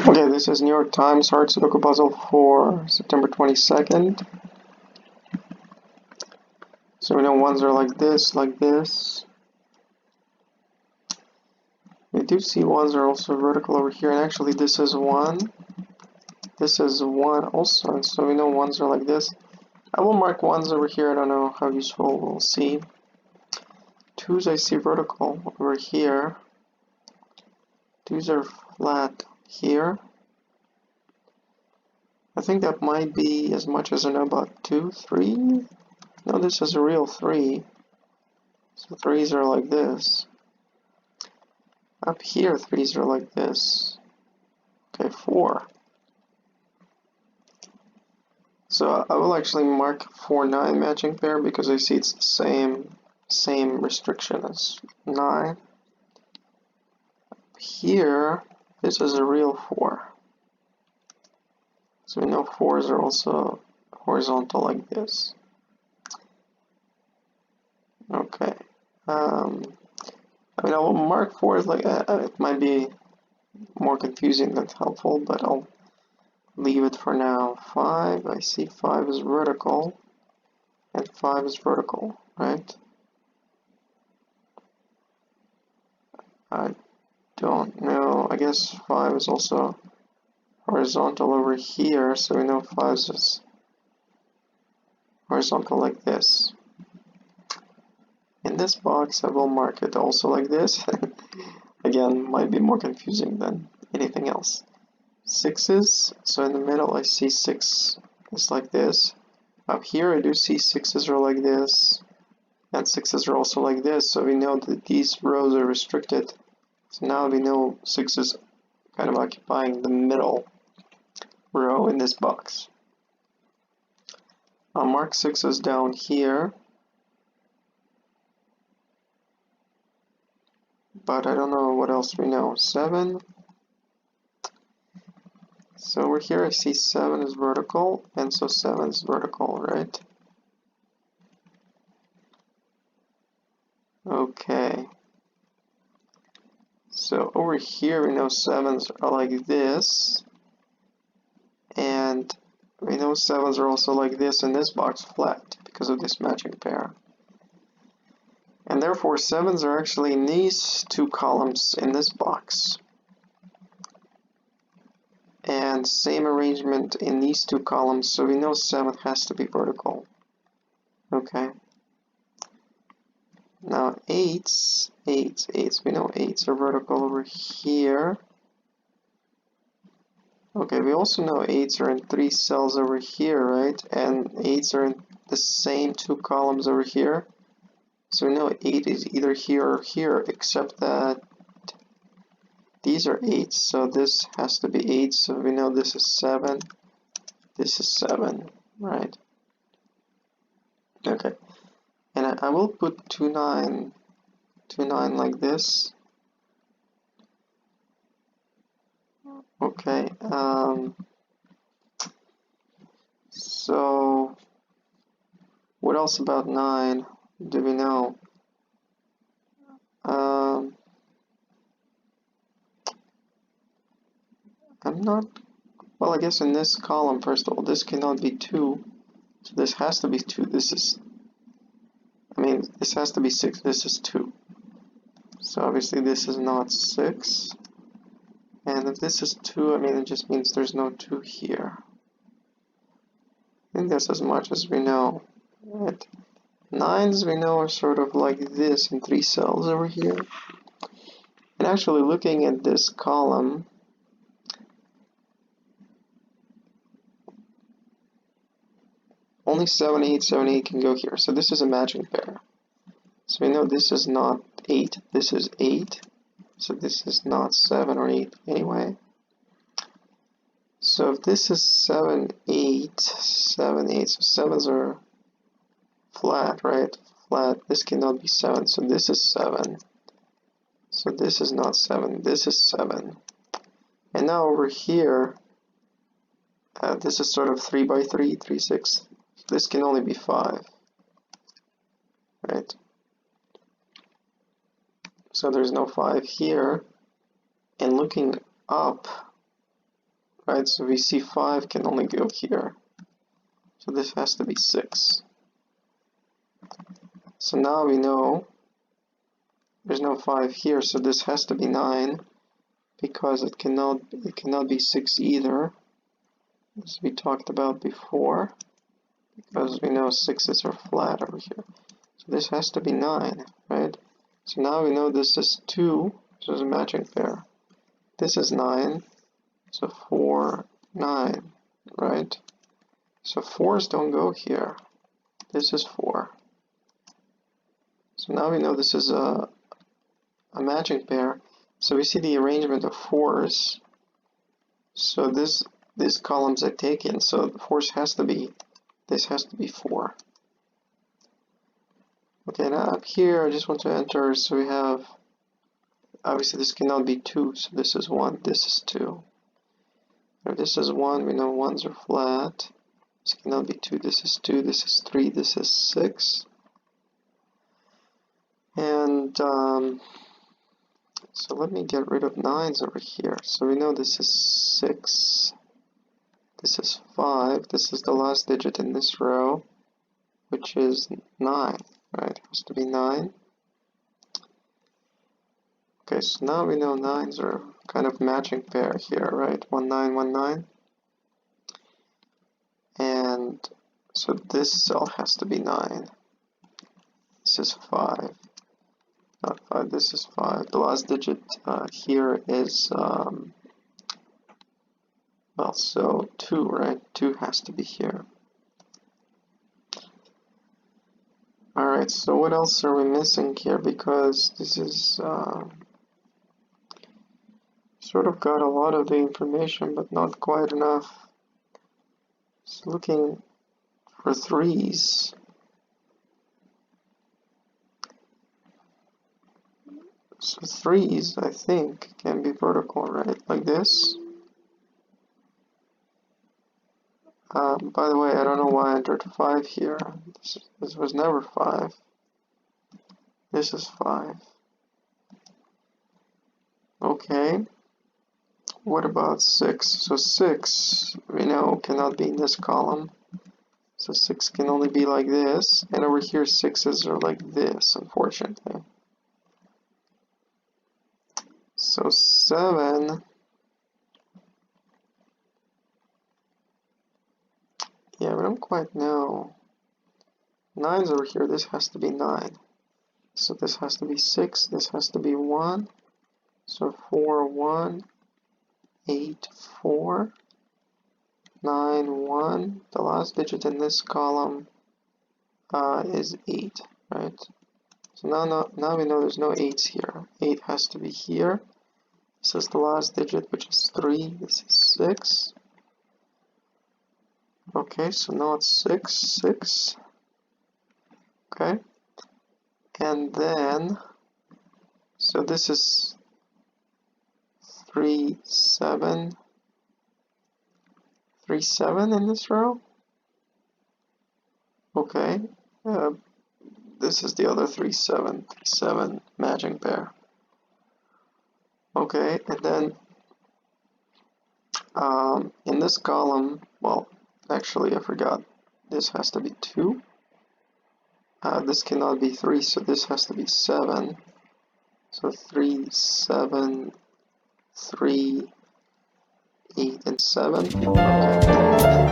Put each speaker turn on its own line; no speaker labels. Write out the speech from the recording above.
Okay, this is New York Times Hard Sudoku puzzle for September 22nd. So we know ones are like this, like this. We do see ones are also vertical over here, and actually this is one. This is one also, and so we know ones are like this. I will mark ones over here, I don't know how useful, we'll see. Twos I see vertical over here. Twos are flat here. I think that might be as much as I know about 2, 3. No, this is a real 3. So 3s are like this. Up here, 3s are like this. Okay, 4. So I will actually mark 4, 9 matching pair because I see it's the same restriction as 9. Up here, this is a real 4. So we know 4s are also horizontal like this. Okay. I mean, I will mark 4s like it might be more confusing than helpful, but I'll leave it for now. 5, I see 5 is vertical, and 5 is vertical, right? I don't know. I guess 5 is also horizontal over here, so we know 5 is horizontal like this. In this box, I will mark it also like this. Again, might be more confusing than anything else. 6s, so in the middle I see 6 is like this. Up here I do see 6s are like this, and 6s are also like this, so we know that these rows are restricted. So now we know 6 is kind of occupying the middle row in this box. I'll mark 6s down here, but I don't know what else we know. 7. So over here I see 7 is vertical, and so 7 is vertical, right? Okay. So over here we know 7s are like this, and we know 7s are also like this in this box flat because of this matching pair. And therefore 7s are actually in these two columns in this box. And same arrangement in these two columns, so we know 7 has to be vertical. Okay. Now 8s, we know 8s are vertical over here. Okay, we also know 8s are in 3 cells over here, right? And 8s are in the same two columns over here. So we know 8 is either here or here, except that these are 8s, so this has to be 8, so we know this is 7, this is 7, right? Okay, and I will put 2, 9 like this. Okay, so what else about 9 do we know? I'm not, well, I guess in this column, first of all, this cannot be 2, so this has to be 2, this has to be 6, this is 2. So obviously this is not 6, and if this is 2, it just means there's no 2 here. I think that's as much as we know, right? 9s we know are sort of like this in 3 cells over here. And actually looking at this column, only 7, 8, 7, 8 can go here, so this is a matching pair. So we know this is not 8, this is 8, so this is not 7 or 8 anyway. So if this is 7, 8, 7, 8, so 7s are flat, right? Flat, this cannot be 7, so this is 7. So this is not 7, this is 7. And now over here, this is sort of 3 by 3, 3, 6. So this can only be 5, right? So there's no 5 here. And looking up, right? So we see 5 can only go here. So this has to be 6. So now we know there's no 5 here, so this has to be 9, because it cannot be 6 either, as we talked about before, because we know 6's are flat over here. So this has to be 9, right? So now we know this is 2, so it's a matching pair. This is 9, so 4, 9, right? So 4's don't go here. This is 4. So now we know this is a matching pair. So we see the arrangement of 4's. So these columns are taken. So the 4's has to be, this has to be 4. Okay, now up here I just want to enter. So we have, obviously this cannot be 2. So this is 1. This is 2. If this is 1, we know 1's are flat. This cannot be 2. This is 2. This is 3. This is 6. And so let me get rid of 9's over here. So we know this is 6. This is 5. This is the last digit in this row, which is 9, right? It has to be 9. Okay, so now we know 9's are kind of matching pair here, right? 1, 9, 1, 9. And so this cell has to be 9. This is 5. Not 5, this is 5. The last digit here is, well, so 2, right? 2 has to be here. Alright, so what else are we missing here? Because this is sort of got a lot of the information, but not quite enough. Just looking for 3's. So 3's, I think, can be vertical, right? Like this. By the way, I don't know why I entered 5 here. This was never 5. This is 5. Okay. What about 6? So 6, we know, cannot be in this column. So 6 can only be like this. And over here, 6's are like this, unfortunately. So 7... yeah, we don't quite know. 9's over here, this has to be 9. So this has to be 6, this has to be 1. So 4, 1, 8, 4, 9, 1. The last digit in this column is 8, right? So now we know there's no 8's here. 8 has to be here. This is the last digit, which is 3. This is 6. Okay, so now it's 6, 6. Okay. And then, so this is 3, 7. 3, 7 in this row. Okay. This is the other 3, 7. 3, 7 matching pair. Okay, and then in this column, well, actually I forgot. This has to be 2. This cannot be 3, so this has to be 7. So 3, 7, 3, 8, and 7. Okay.